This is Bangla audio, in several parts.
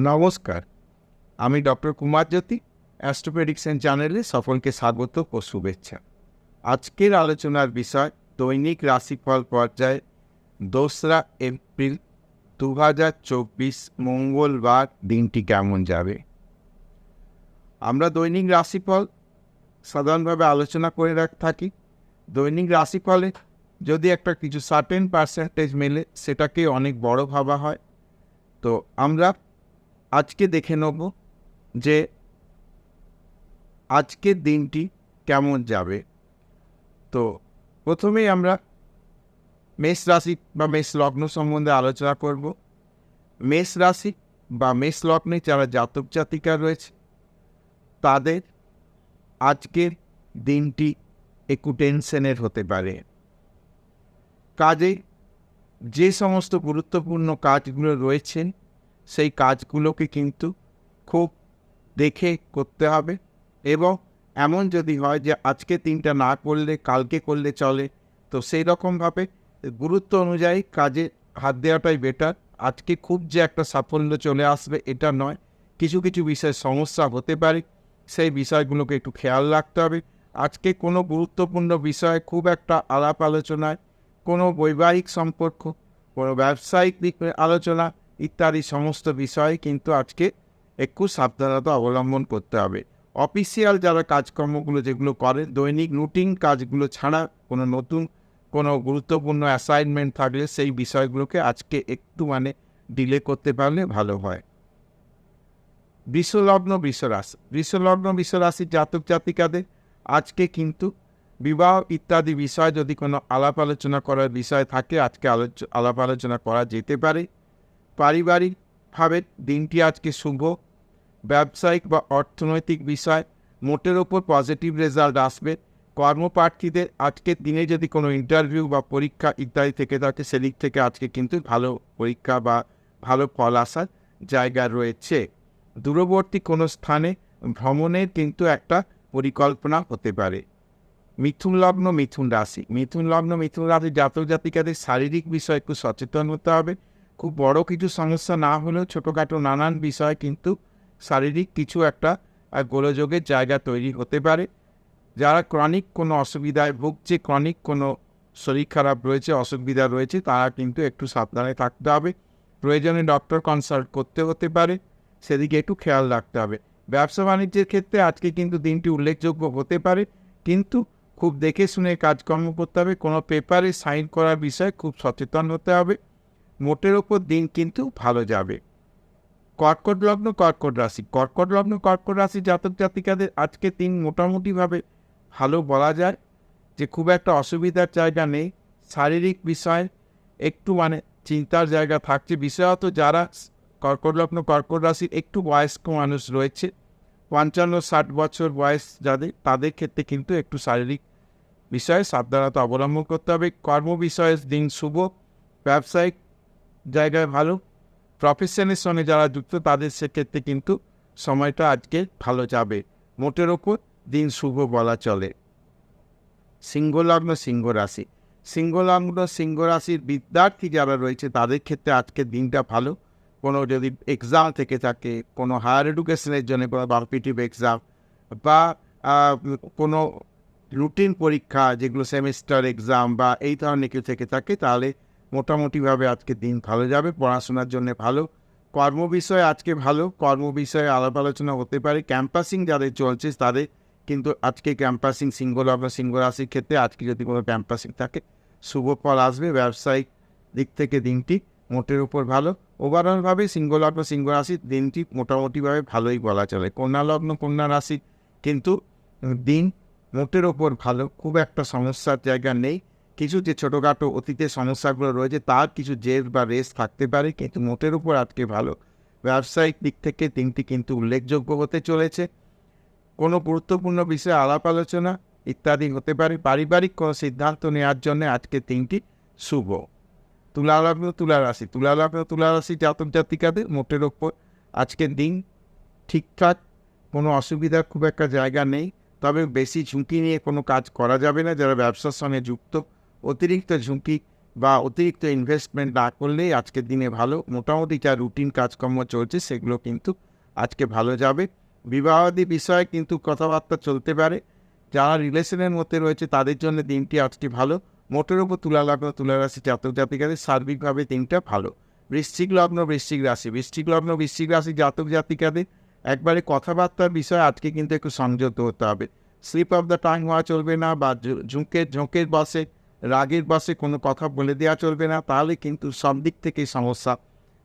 নমস্কার, আমি ডক্টর কুমার জ্যোতি, অ্যাস্ট্রো প্রেডিকশন চ্যানেলে সকলকে স্বাগত ও শুভেচ্ছা। আজকের আলোচনার বিষয় দৈনিক রাশিফল পর্যায়ে 2রা এপ্রিল 2024 মঙ্গলবার দিনটি কেমন যাবে। আমরা দৈনিক রাশিফল সাধারণভাবে আলোচনা করে থাকি। দৈনিক রাশিফলে যদি একটা কিছু সার্টেন পার্সেন্টেজ মেলে সেটাকে অনেক বড় ভাবা হয়। তো আমরা আজকে দেখে নেব যে আজকের দিনটি কেমন যাবে। তো প্রথমেই আমরা মেষ রাশি বা মেষ লগ্ন সম্বন্ধে আলোচনা করব। মেষ রাশি বা মেষ লগ্নে যারা জাতক জাতিকা রয়েছে তাদের আজকের দিনটি একটু টেনশনের হতে পারে। কাজে যে সমস্ত গুরুত্বপূর্ণ কাজগুলো রয়েছে সেই কাজগুলোকে কিন্তু খুব দেখে করতে হবে, এবং এমন যদি হয় যে আজকে দিনটা না করলে কালকে করলে চলে, তো সেই রকমভাবে গুরুত্ব অনুযায়ী কাজে হাত দেওয়াটাই বেটার। আজকে খুব যে একটা সাফল্য চলে আসবে এটা নয়, কিছু কিছু বিষয়ে সমস্যা হতে পারে, সেই বিষয়গুলোকে একটু খেয়াল রাখতে হবে। আজকে কোনো গুরুত্বপূর্ণ বিষয়ে খুব একটা আলাপ আলোচনায়, কোনো বৈবাহিক সম্পর্ক, কোনো ব্যবসায়িক দিক আলোচনা ইত্যাদি সমস্ত বিষয়ে কিন্তু আজকে একটু সাবধানতা অবলম্বন করতে হবে। অফিসিয়াল যারা কাজকর্মগুলো যেগুলো করে, দৈনিক রুটিন কাজগুলো ছাড়া কোনো নতুন কোনো গুরুত্বপূর্ণ অ্যাসাইনমেন্ট থাকলে সেই বিষয়গুলোকে আজকে একটু ডিলে করতে পারলে ভালো হয়। বৃষলগ্ন বৃষরাশি, বৃষলগ্ন বৃষরাশির জাতক জাতিকাদের আজকে কিন্তু বিবাহ ইত্যাদি বিষয় যদি কোনো আলাপ আলোচনা করার বিষয় থাকে আজকে আলাপ আলোচনা করা যেতে পারে। পারিবারিকভাবে দিনটি আজকে শুভ। ব্যবসায়িক বা অর্থনৈতিক বিষয় মোটের ওপর পজিটিভ রেজাল্ট আসবে। কর্মপ্রার্থীদের আজকের দিনে যদি কোনো ইন্টারভিউ বা পরীক্ষা ইত্যাদি থেকে থাকে সেদিক থেকে আজকে কিন্তু ভালো পরীক্ষা বা ভালো ফল আসার জায়গা রয়েছে। দূরবর্তী কোনো স্থানে ভ্রমণের কিন্তু একটা পরিকল্পনা হতে পারে। মিথুন লগ্ন মিথুন রাশি, মিথুন লগ্ন মিথুন রাশি জাতক জাতিকাদের শারীরিক বিষয়ে একটু সচেতন হতে হবে। খুব বড় কিছু সমস্যা না হলেও ছোটোখাটো নানান বিষয় কিন্তু শারীরিক কিছু একটা গোলযোগের জায়গা তৈরি হতে পারে। যারা ক্রনিক কোনো অসুবিধায় ভুগছে, ক্রনিক কোনো শরীর খারাপ রয়েছে, অসুবিধা রয়েছে, তারা কিন্তু একটু সাবধানে থাকতে হবে। প্রয়োজনে ডক্টর কনসাল্ট করতে হতে পারে, সেদিকে একটু খেয়াল রাখতে হবে। ব্যবসা বাণিজ্যের ক্ষেত্রে আজকে কিন্তু দিনটি উল্লেখযোগ্য হতে পারে, কিন্তু খুব দেখে শুনে কাজকর্ম করতে হবে। কোনো পেপারে সাইন করার বিষয়ে খুব সচেতন হতে হবে। মোটের ওপর দিন কিন্তু ভালো যাবে। কর্কট লগ্ন কর্কট রাশি, কর্কট লগ্ন কর্কট রাশি জাতক জাতিকাদের আজকে দিন মোটামুটিভাবে ভালো বলা যায়, যে খুব একটা অসুবিধার জায়গা নেই। শারীরিক বিষয়ে একটু চিন্তার জায়গা থাকছে, বিশেষত যারা কর্কট লগ্ন কর্কট রাশির একটু বয়স্ক মানুষ রয়েছে, 55-60 বছর বয়স যাদের, তাদের ক্ষেত্রে কিন্তু একটু শারীরিক বিষয়ে সাবধানতা অবলম্বন করতে হবে। কর্ম বিষয়ে দিন শুভ, ব্যবসায়িক জায়গায় ভালো, প্রফেশনের সঙ্গে যারা যুক্ত তাদের সেক্ষেত্রে কিন্তু সময়টা আজকে ভালো যাবে। মোটের ওপর দিন শুভ বলা চলে। সিংহলগ্ন সিংহ রাশি, সিংহলগ্ন সিংহ রাশির বিদ্যার্থী যারা রয়েছে তাদের ক্ষেত্রে আজকের দিনটা ভালো। কোনো যদি এক্সাম থেকে থাকে, কোনো হায়ার এডুকেশনের জন্য কোনো কম্পিটিটিভ এক্সাম বা কোনো রুটিন পরীক্ষা যেগুলো সেমিস্টার এক্সাম বা এই ধরনের কিছু থেকে থাকে, তাহলে মোটামুটিভাবে আজকে দিন ভালো যাবে, পড়াশোনার জন্য ভালো। কর্ম বিষয়ে আজকে ভালো, কর্ম বিষয়ে আলাপ আলোচনা হতে পারে। ক্যাম্পাসিং যাদের চলছে তাদের কিন্তু আজকে ক্যাম্পাসিং সিংহলগ্ন সিংহ রাশির ক্ষেত্রে আজকে যদি কোনো ক্যাম্পাসিং থাকে শুভ ফল আসবে। ব্যবসায়িক দিক থেকে দিনটি মোটের উপর ভালো। ওভারঅলভাবে সিংহলগ্ন সিংহ রাশির দিনটি মোটামুটিভাবে ভালোই বলা চলে। কন্যা লগ্ন কন্যা রাশি কিন্তু দিন মোটের ওপর ভালো, খুব একটা সমস্যার জায়গা নেই। কিছু যে ছোটোখাটো অতীতের সমস্যাগুলো রয়েছে তার কিছু জের বা রেস থাকতে পারে, কিন্তু মোটের উপর আজকে ভালো। ব্যবসায়িক দিক থেকে দিনটি কিন্তু উল্লেখযোগ্য হতে চলেছে। কোনো গুরুত্বপূর্ণ বিষয়ে আলাপ আলোচনা ইত্যাদি হতে পারে। পারিবারিক কোনো সিদ্ধান্ত নেওয়ার জন্য আজকে দিনটি শুভ। তুলা লগ্ন তুলা রাশি, তুলা লগ্ন তুলা রাশি জাতক জাতিকাদের মোটের ওপর আজকের দিন ঠিকঠাক, কোনো অসুবিধার খুব একটা জায়গা নেই। তবে বেশি ঝুঁকি নিয়ে কোনো কাজ করা যাবে না। যারা ব্যবসার সঙ্গে যুক্ত, অতিরিক্ত ঝুঁকি বা অতিরিক্ত ইনভেস্টমেন্ট না করলেই আজকের দিনে ভালো। মোটামুটি যা রুটিন কাজকর্ম চলছে সেগুলো কিন্তু আজকে ভালো যাবে। বিবাহাদি বিষয়ে কিন্তু কথাবার্তা চলতে পারে। যারা রিলেশনের মধ্যে রয়েছে তাদের জন্য দিনটি আজকে ভালো। মোটের উপর তুলা লগ্ন তুলা রাশি জাতক জাতিকাদের সার্বিকভাবে দিনটা ভালো। বৃশ্চিক লগ্ন বৃশ্চিক রাশি জাতক জাতিকাদের একবারে কথাবার্তার বিষয়ে আজকে কিন্তু একটু সংযত হতে হবে। স্লিপ অফ দ্য টাং হওয়া চলবে না, বা ঝোঁকের বসে রাগের বসে কোনো কথা বলে দেওয়া চলবে না, তাহলে কিন্তু সব দিক থেকেই সমস্যা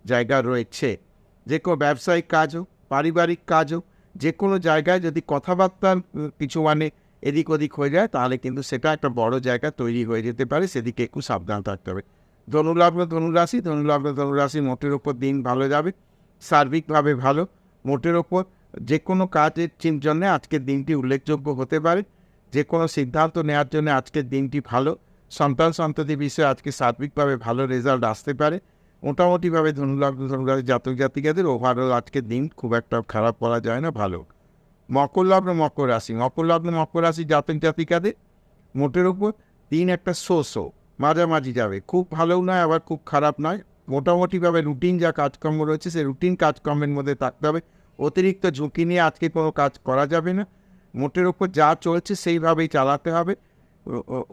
জায়গা রয়েছে। যে কোনো ব্যবসায়িক কাজ হোক, পারিবারিক কাজ হোক, যে কোনো জায়গায় যদি কথাবার্তার কিছু এদিক ওদিক হয়ে যায়, তাহলে কিন্তু সেটা একটা বড় জায়গা তৈরি হয়ে যেতে পারে, সেদিকে একটু সাবধান থাকতে হবে। ধনুলগ্ন ধনুরাশি মোটের ওপর দিন ভালো যাবে, সার্বিকভাবে ভালো। মোটের ওপর যে কোনো কাজের জন্য আজকের দিনটি উল্লেখযোগ্য হতে পারে। যে কোনো সিদ্ধান্ত নেওয়ার জন্য আজকের দিনটি ভালো। সন্ততি বিষয়ে আজকে সার্বিকভাবে ভালো রেজাল্ট আসতে পারে। মোটামুটিভাবে ধনুরাশি জাতক জাতিকাদের ওভারঅল আজকের দিন খুব একটা খারাপ বলা যায় না, ভালো। মকর লগ্ন মকর রাশি জাতক জাতিকাদের মোটের ওপর দিন একটা মাঝামাঝি যাবে, খুব ভালোও নয় আবার খুব খারাপ নয়। মোটামুটিভাবে রুটিন যা কাজকর্ম রয়েছে সেই রুটিন কাজকর্মের মধ্যে থাকতে হবে। অতিরিক্ত ঝুঁকি নিয়ে আজকে কোনো কাজ করা যাবে না। মোটের ওপর যা চলছে সেইভাবেই চালাতে হবে।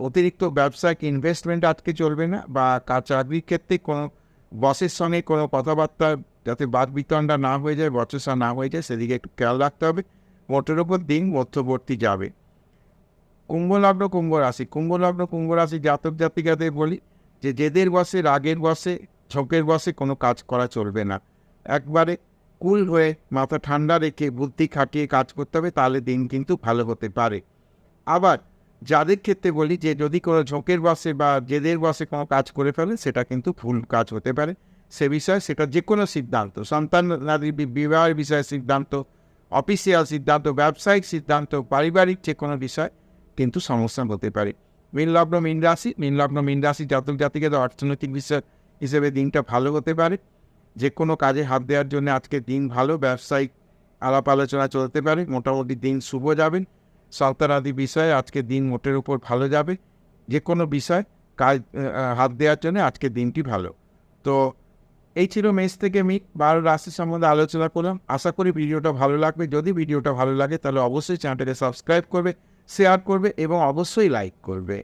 অতিরিক্ত ব্যবসায়িক ইনভেস্টমেন্ট আজকে চলবে না, বা চাকরির ক্ষেত্রে কোনো বসের সঙ্গে কোনো কথাবার্তা যাতে বাদ বিতণ্ডা না হয়ে যায়, বচসা না হয়ে যায়, সেদিকে একটু খেয়াল রাখতে হবে। মোটের ওপর দিন মধ্যবর্তী যাবে। কুম্ভ লগ্ন রাশি জাতক জাতিকাদের বলি যে জেদের বসে রাগের বসে ঝোঁকের বসে কোনো কাজ করা চলবে না। একবারে কুল হয়ে মাথা ঠান্ডা রেখে বুদ্ধি খাটিয়ে কাজ করতে হবে, তাহলে দিন কিন্তু ভালো হতে পারে। আবার যাদের ক্ষেত্রে বলি যে যদি কোনো ঝোঁকের বসে বা জেদের বসে কোনো কাজ করে ফেলে, সেটা কিন্তু ভুল কাজ হতে পারে। সে বিষয়ে সেটা যে কোনো সিদ্ধান্ত, সন্তান বিবাহের বিষয়ে সিদ্ধান্ত, অফিসিয়াল সিদ্ধান্ত, ব্যবসায়িক সিদ্ধান্ত, পারিবারিক যে কোনো বিষয় কিন্তু সমস্যা হতে পারে। মীন লগ্ন মীন রাশি জাতক জাতিকাদের অর্থনৈতিক বিষয় হিসেবে দিনটা ভালো হতে পারে। যে কোনো কাজে হাত দেওয়ার জন্য আজকের দিন ভালো। ব্যবসায়িক আলাপ আলোচনা চলতে পারে, মোটামুটি দিন শুভ যাবে। সন্তানাদি বিষয়ে আজকের দিন মোটের উপর ভালো যাবে। যে কোনো বিষয় কাজ হাত দেওয়ার জন্য আজকের দিনটি ভালো। তো এই ছিল মেষ থেকে 12 রাশি সম্বন্ধে আলোচনা করলাম। আশা করি ভিডিওটা ভালো লাগবে। যদি ভিডিওটা ভালো লাগে তাহলে অবশ্যই চ্যানেলটাকে সাবস্ক্রাইব করবে, শেয়ার করবে এবং অবশ্যই লাইক করবে।